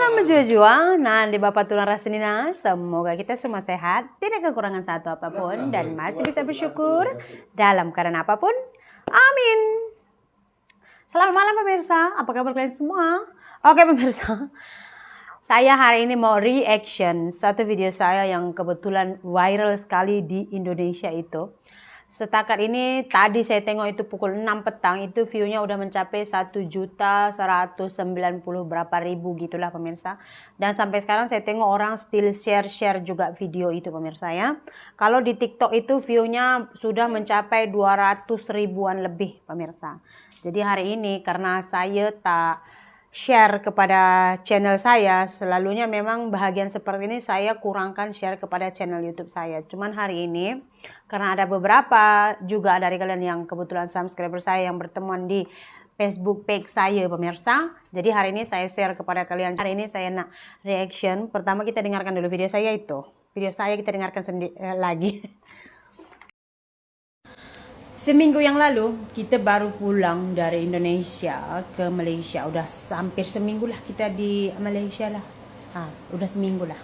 Salam berjuang, di Bapak Tulang Rasenina. Semoga kita semua sehat, tidak kekurangan satu apapun, dan masih bisa bersyukur dalam keadaan apapun. Amin. Selamat malam pemirsa, apa kabar kalian semua? Oke pemirsa, saya hari ini mau reaction satu video saya yang kebetulan viral sekali di Indonesia itu. Setakat ini tadi saya tengok itu pukul 6 petang itu view-nya udah mencapai 1.190.000 berapa ribu gitulah pemirsa. Dan sampai sekarang saya tengok orang still share juga video itu pemirsa ya. Kalau di TikTok itu view-nya sudah mencapai 200 ribuan lebih pemirsa. Jadi hari ini karena saya tak share kepada channel saya, selalunya memang bahagian seperti ini saya kurangkan share kepada channel YouTube saya. Cuman hari ini karena ada beberapa juga dari kalian yang kebetulan subscriber saya yang berteman di Facebook page saya pemirsa. Jadi hari ini saya share kepada kalian. Hari ini saya nak reaction. Pertama kita dengarkan dulu video saya itu. Video saya kita dengarkan lagi. Seminggu yang lalu kita baru pulang dari Indonesia ke Malaysia. Udah hampir seminggu lah kita di Malaysia lah. Udah seminggu lah.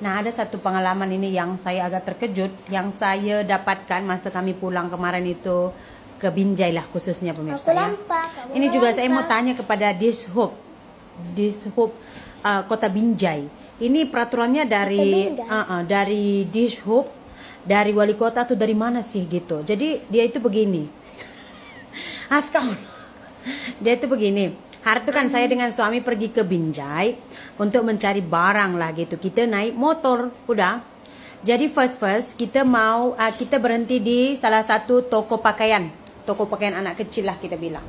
Nah ada satu pengalaman ini yang saya agak terkejut. Yang saya dapatkan masa kami pulang kemarin itu ke Binjai lah khususnya pemirsa ya. Ini juga saya mau tanya kepada Dishub Kota Binjai. Ini peraturannya dari Dishub, dari wali kota atau dari mana sih gitu. Jadi dia itu begini. Dia itu begini. Hari itu kan saya dengan suami pergi ke Binjai untuk mencari barang lah gitu. Kita naik motor, udah. Jadi first kita mau kita berhenti di salah satu toko pakaian anak kecil lah kita bilang.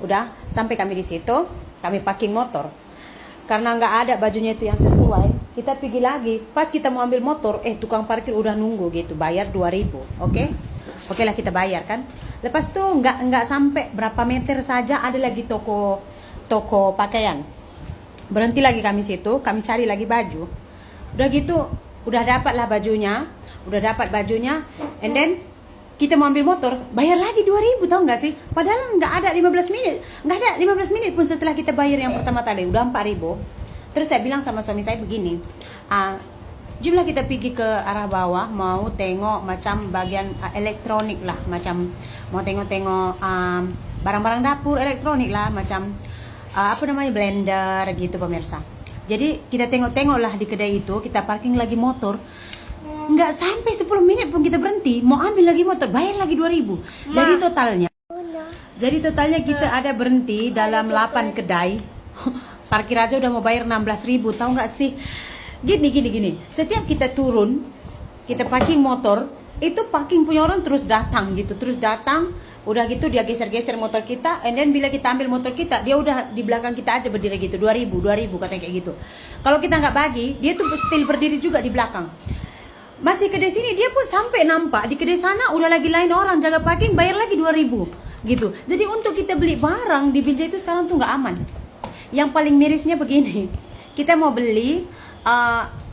Udah, sampai kami di situ, kami parking motor. Karena nggak ada bajunya itu yang sesuai, kita pergi lagi. Pas kita mau ambil motor, tukang parkir udah nunggu gitu, bayar 2.000, oke lah kita bayar kan. Lepas tuh nggak sampai berapa meter saja ada lagi toko pakaian. Berhenti lagi kami situ, kami cari lagi baju. Udah gitu, udah dapat bajunya, and then kita mau ambil motor, bayar lagi 2.000, tau nggak sih? Padahal nggak ada 15 menit pun setelah kita bayar yang pertama tadi, udah 4.000. Terus saya bilang sama suami saya begini, jumlah kita pergi ke arah bawah, mau tengok macam bagian elektronik lah, macam mau tengok barang-barang dapur elektronik lah, macam blender gitu pemirsa. Jadi kita tengok lah di kedai itu, kita parking lagi motor. Nggak sampai 10 menit pun kita berhenti, mau ambil lagi motor, bayar lagi 2.000. Jadi totalnya kita ada berhenti dalam 8 kedai. Parkir aja udah mau bayar 16.000, tahu nggak sih? Gini. Setiap kita turun, kita parking motor, itu parking punya orang terus datang. Udah gitu dia geser-geser motor kita, and then bila kita ambil motor kita, dia udah di belakang kita aja berdiri gitu, 2.000 katanya kayak gitu. Kalau kita nggak bagi, dia tuh still berdiri juga di belakang. Masih kedai sini dia pun sampai nampak di kedai sana udah lagi lain orang jaga parking, bayar lagi 2.000 gitu. Jadi untuk kita beli barang di Binjai itu sekarang tuh nggak aman. Yang paling mirisnya begini, kita mau beli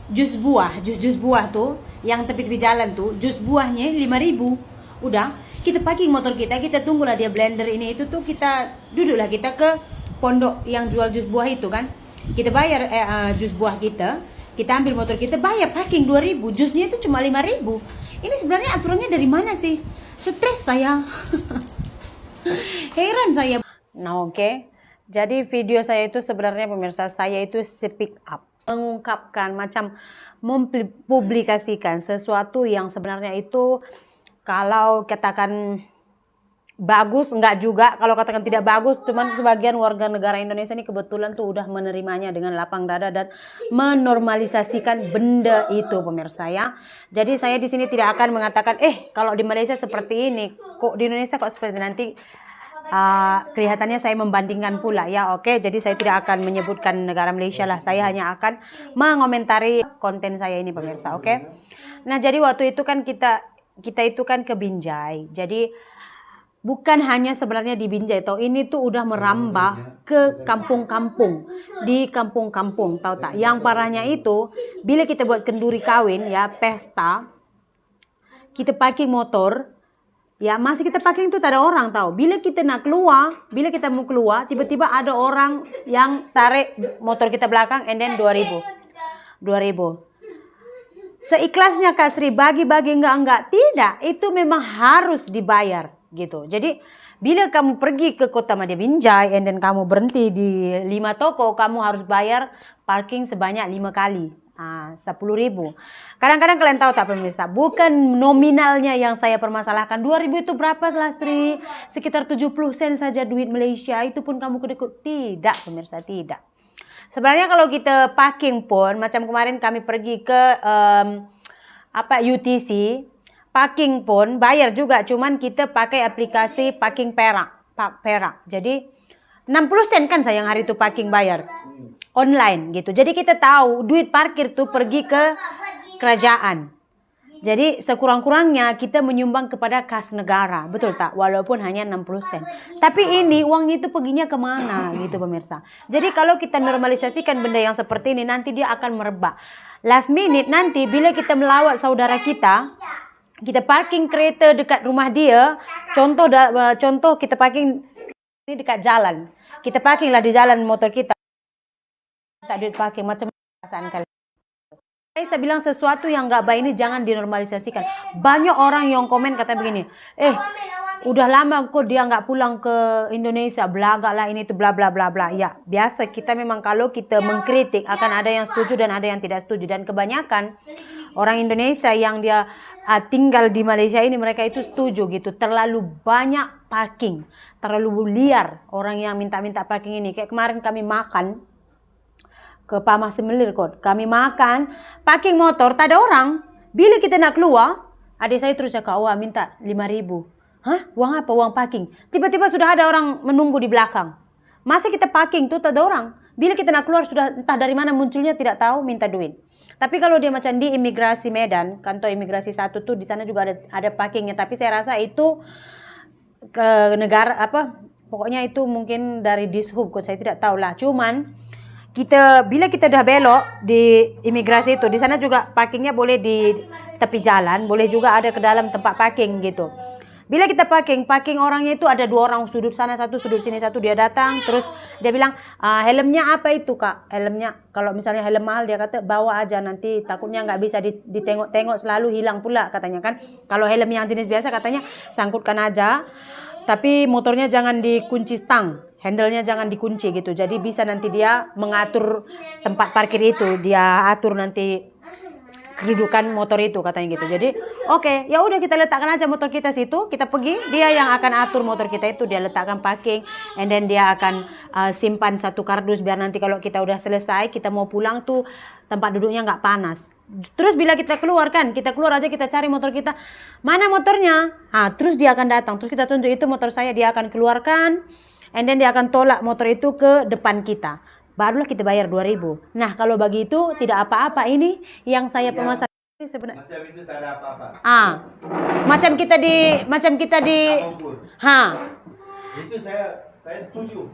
jus buah tuh yang tepi jalan tuh, jus buahnya 5.000. Udah, kita parking motor kita tunggulah dia blender ini itu tuh, kita duduklah kita ke pondok yang jual jus buah itu kan. Kita bayar jus buah kita ambil motor kita, bayar parking 2.000, jusnya itu cuma 5.000. Ini sebenarnya aturannya dari mana sih? Stres saya. Heran saya. Nah oke. Jadi video saya itu sebenarnya pemirsa, saya itu speak up, mengungkapkan macam mempublikasikan sesuatu yang sebenarnya itu kalau katakan bagus, enggak juga. Kalau katakan tidak bagus, cuman sebagian warga negara Indonesia ini kebetulan tuh udah menerimanya dengan lapang dada dan menormalisasikan benda itu pemirsa ya. Jadi saya di sini tidak akan mengatakan kalau di Malaysia seperti ini, kok di Indonesia kok seperti nanti kelihatannya saya membandingkan pula ya. Jadi saya tidak akan menyebutkan negara Malaysia lah. Saya hanya akan mengomentari konten saya ini pemirsa, Nah, jadi waktu itu kan kita itu kan ke Binjai. Jadi bukan hanya sebenarnya di Binjai, ini tuh udah merambah ke kampung-kampung. Di kampung-kampung, tahu tak? Yang parahnya itu, bila kita buat kenduri kawin ya, pesta, kita parking motor, Ya masih kita parking tuh tak ada orang tahu. Bila kita nak keluar, bila kita mau keluar, tiba-tiba ada orang yang tarik motor kita belakang, and then 2.000. Seikhlasnya Kak Sri, bagi-bagi enggak, tidak. Itu memang harus dibayar gitu. Jadi bila kamu pergi ke Kota Madya Binjai, and then kamu berhenti di 5 toko, kamu harus bayar parking sebanyak 5 kali. 10.000. Kadang-kadang kalian tahu tak pemirsa, bukan nominalnya yang saya permasalahkan. 2.000 itu berapa Sri? Sekitar 70 sen saja duit Malaysia. Itu pun kamu kedekut. Tidak pemirsa, tidak. Sebenarnya kalau kita parking pun, macam kemarin kami pergi ke UTC, parking pun bayar juga, cuman kita pakai aplikasi parking perak. Jadi 60 sen kan sayang hari itu parking bayar online gitu. Jadi kita tahu duit parkir tuh pergi ke kerajaan. Jadi sekurang-kurangnya kita menyumbang kepada kas negara, betul tak? Walaupun hanya 60 sen. Tapi ini uangnya itu perginya kemana gitu pemirsa. Jadi kalau kita normalisasikan benda yang seperti ini, nanti dia akan merebak. Last minute nanti bila kita melawat saudara kita parking kereta dekat rumah dia, contoh kita parking ini dekat jalan. Kita parkinglah di jalan motor kita. Tak duit parking, macam perasaan kalian. Saya bilang sesuatu yang nggak baik ini jangan dinormalisasikan. Banyak orang yang komen kata begini, udah lama kok dia nggak pulang ke Indonesia, belaga lah ini itu bla bla bla bla. Ya biasa, kita memang kalau kita mengkritik akan ada yang setuju dan ada yang tidak setuju, dan kebanyakan orang Indonesia yang dia tinggal di Malaysia ini, mereka itu setuju gitu. Terlalu banyak parking, terlalu liar orang yang minta-minta parking ini. Kayak kemarin kami makan ke Pamah Semelir kot. Kami makan, parking motor, tak ada orang. Bila kita nak keluar, adik saya terus cakap, wah minta 5.000. Hah? Uang apa? Uang parking. Tiba-tiba sudah ada orang menunggu di belakang. Masa kita parking tuh tak ada orang. Bila kita nak keluar sudah entah dari mana munculnya tidak tahu, minta duit. Tapi kalau dia macam di imigrasi Medan, kantor imigrasi 1 tuh di sana juga ada parkingnya. Tapi saya rasa itu ke negara pokoknya itu mungkin dari Dishub, saya tidak tahu lah. Cuman bila kita dah belok di imigrasi itu, di sana juga parkingnya boleh di tepi jalan, boleh juga ada ke dalam tempat parking gitu. Bila kita parking orangnya itu ada 2 orang, sudut sana satu, sudut sini satu. Dia datang terus dia bilang, helmnya apa itu Kak? Helmnya, kalau misalnya helm mahal dia kata bawa aja, nanti takutnya nggak bisa ditengok-tengok selalu, hilang pula katanya kan. Kalau helm yang jenis biasa katanya sangkutkan aja, tapi motornya jangan dikunci stang, handle-nya jangan dikunci gitu. Jadi bisa nanti dia mengatur tempat parkir itu, dia atur nanti kedudukan motor itu katanya gitu. Jadi oke, ya udah kita letakkan aja motor kita situ, kita pergi, dia yang akan atur motor kita itu, dia letakkan parking, and then dia akan simpan satu kardus biar nanti kalau kita udah selesai, kita mau pulang tuh tempat duduknya nggak panas. Terus bila kita keluar aja, kita cari motor kita, mana motornya? Terus dia akan datang, terus kita tunjuk itu motor saya, dia akan keluarkan, and then dia akan tolak motor itu ke depan kita. Barulah kita bayar 2.000. Nah kalau bagi itu tidak apa-apa. Ini yang saya permasalahkan sebenarnya. Macam itu tak ada apa-apa. Macam kita di. Itu saya setuju.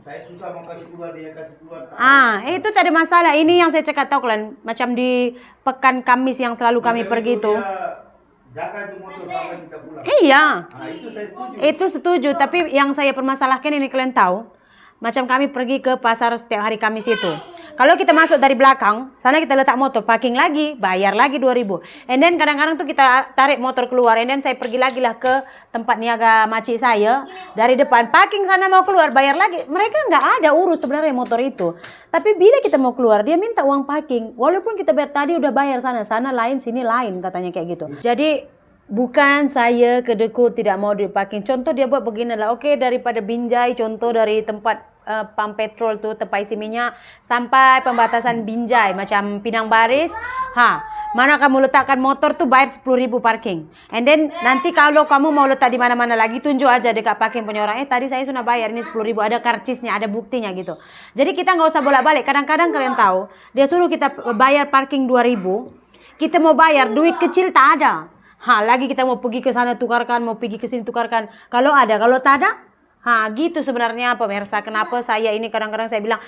Saya susah mau kasih keluar, dia kasih keluar. Itu tak ada masalah. Ini yang saya cakap tahu kalian. Macam di pekan Kamis yang selalu kami pergi itu. Jaga itu motor sampai kita pulang. Iya. Itu saya setuju. Itu setuju. Tapi yang saya permasalahkan ini kalian tahu. Macam kami pergi ke pasar setiap hari Kamis itu. Kalau kita masuk dari belakang, sana kita letak motor, parking lagi, bayar lagi 2.000. And then kadang-kadang tuh kita tarik motor keluar, and then saya pergi lagi lah ke tempat niaga makcik saya. Dari depan, parking sana mau keluar, bayar lagi. Mereka nggak ada urus sebenarnya motor itu. Tapi bila kita mau keluar, dia minta uang parking. Walaupun kita bayar tadi udah bayar sana lain, sini lain, katanya kayak gitu. Jadi bukan saya kedekut tidak mau di parking. Contoh dia buat begini lah. Oke, daripada Binjai, contoh dari tempat pam petrol tuh, tempat isi minyak, sampai pembatasan Binjai macam Pinang Baris. Mana kamu letakkan motor tuh bayar 10.000 parking. And then nanti kalau kamu mau letak di mana-mana lagi, tunjuk aja dekat parking punya orang. Tadi saya sudah bayar ini 10.000, ada karcisnya, ada buktinya gitu. Jadi kita nggak usah bolak-balik. Kadang-kadang kalian tahu, dia suruh kita bayar parking 2.000. Kita mau bayar, duit kecil tak ada. Lagi kita mau pergi ke sana tukarkan, mau pergi ke sini tukarkan. Kalau ada, kalau tak ada, Gitu sebenarnya pemirsa. Kenapa saya ini kadang-kadang saya bilang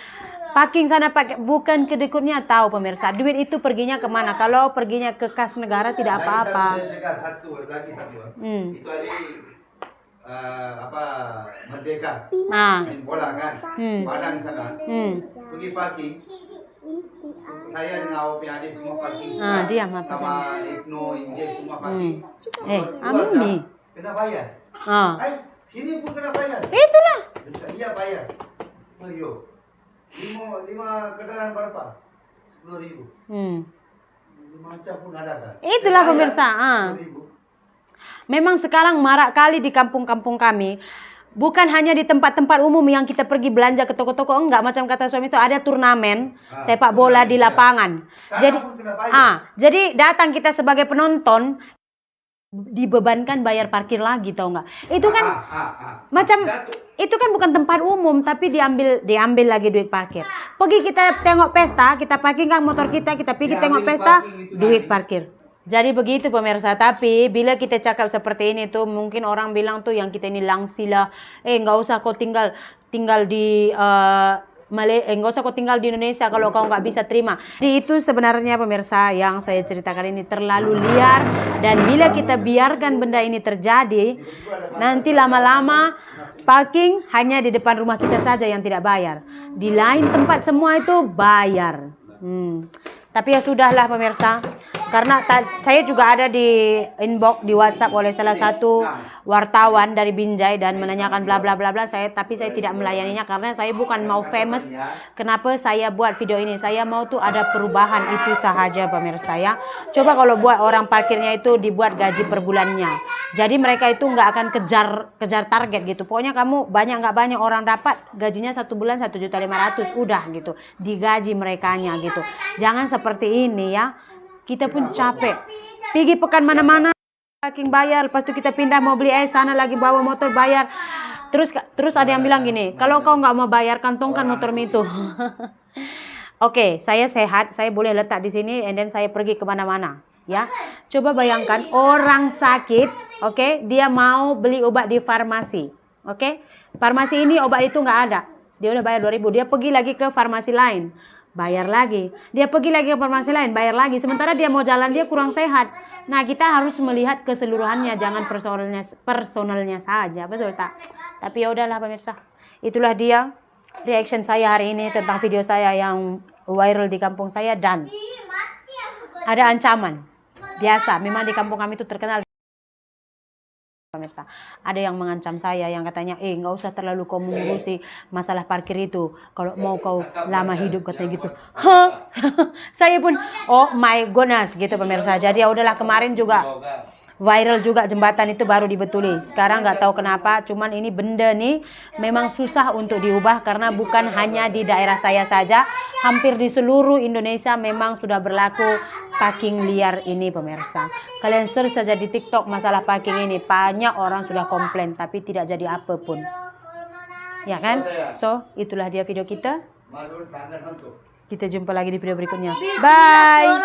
parking sana pakai bukan kedekutnya, tahu pemirsa. Duit itu perginya kemana? Kalau perginya ke kas negara tidak apa-apa. Satu. Itu hari Merdeka. Main bola kan. Padang sana. Pergi parking. Saya dengan OPAD semua parking. Diam apa sama Ibnu, Injek semua parking. Amini. Kena bayar. Sini pun kena bayar. Itulah. Iya bayar. Ayo. 5 kendaraan berapa? 10.000. 5 macam pun ada kan? Itulah pemirsa. 10.000. Memang sekarang marak kali di kampung-kampung kami. Bukan hanya di tempat-tempat umum yang kita pergi belanja ke toko-toko, enggak, macam kata suami itu ada turnamen sepak bola di lapangan. Jadi datang kita sebagai penonton dibebankan bayar parkir lagi, tau nggak? Itu kan macam itu kan bukan tempat umum tapi diambil lagi duit parkir. Pergi kita tengok pesta, kita parkirkan motor kita pergi tengok pesta, duit parkir. Jadi begitu pemirsa, tapi bila kita cakap seperti ini tuh mungkin orang bilang tuh yang kita ini langsila, nggak usah kau tinggal di nggak usah kau tinggal di Indonesia kalau kau nggak bisa terima. Jadi itu sebenarnya pemirsa yang saya ceritakan ini terlalu liar, dan bila kita biarkan benda ini terjadi, nanti lama-lama parking hanya di depan rumah kita saja yang tidak bayar, di lain tempat semua itu bayar. Tapi ya sudahlah pemirsa, karena saya juga ada di inbox di WhatsApp oleh salah satu wartawan dari Binjai dan menanyakan bla bla bla bla, tapi saya tidak melayaninya karena saya bukan mau famous. Kenapa saya buat video ini? Saya mau tuh ada perubahan, itu sahaja pemirsa ya. Coba kalau buat orang parkirnya itu dibuat gaji per bulannya. Jadi mereka itu nggak akan kejar target gitu. Pokoknya kamu banyak nggak banyak orang dapat gajinya 1 bulan 1.500.000 udah gitu. Digaji merekanya gitu. Jangan seperti ini ya. Kita pun capek. Pergi pekan mana-mana parking bayar, lepas itu kita pindah mau beli sana lagi bawa motor bayar. Terus ada yang bilang gini, kalau kau nggak mau bayar kantongkan motor itu. Oke, saya sehat, saya boleh letak di sini, and then saya pergi kemana-mana. Ya, coba bayangkan orang sakit, oke, dia mau beli obat di farmasi, oke, farmasi ini obat itu nggak ada, dia udah bayar 2.000, dia pergi lagi ke farmasi lain, bayar lagi, dia pergi lagi ke farmasi lain, bayar lagi, sementara dia mau jalan dia kurang sehat. Nah, kita harus melihat keseluruhannya, jangan personalnya saja, betul tak? Tapi ya udahlah pemirsa, itulah dia reaction saya hari ini tentang video saya yang viral di kampung saya, dan ada ancaman. Biasa, memang di kampung kami itu terkenal pemirsa. Ada yang mengancam saya, yang katanya, nggak usah terlalu kau mengurusi masalah parkir itu. Kalau mau kau lama hidup, katanya gitu. Saya pun, oh my goodness gitu pemirsa. Jadi ya udahlah, kemarin juga viral juga jembatan itu baru dibetuli. Sekarang nggak tahu kenapa, cuman ini benda nih memang susah untuk diubah karena bukan hanya di daerah saya saja, hampir di seluruh Indonesia memang sudah berlaku parking liar ini pemirsa. Kalian search saja di TikTok masalah parking ini, banyak orang sudah komplain tapi tidak jadi apapun. Ya kan? So, itulah dia video kita. Kita jumpa lagi di video berikutnya. Bye.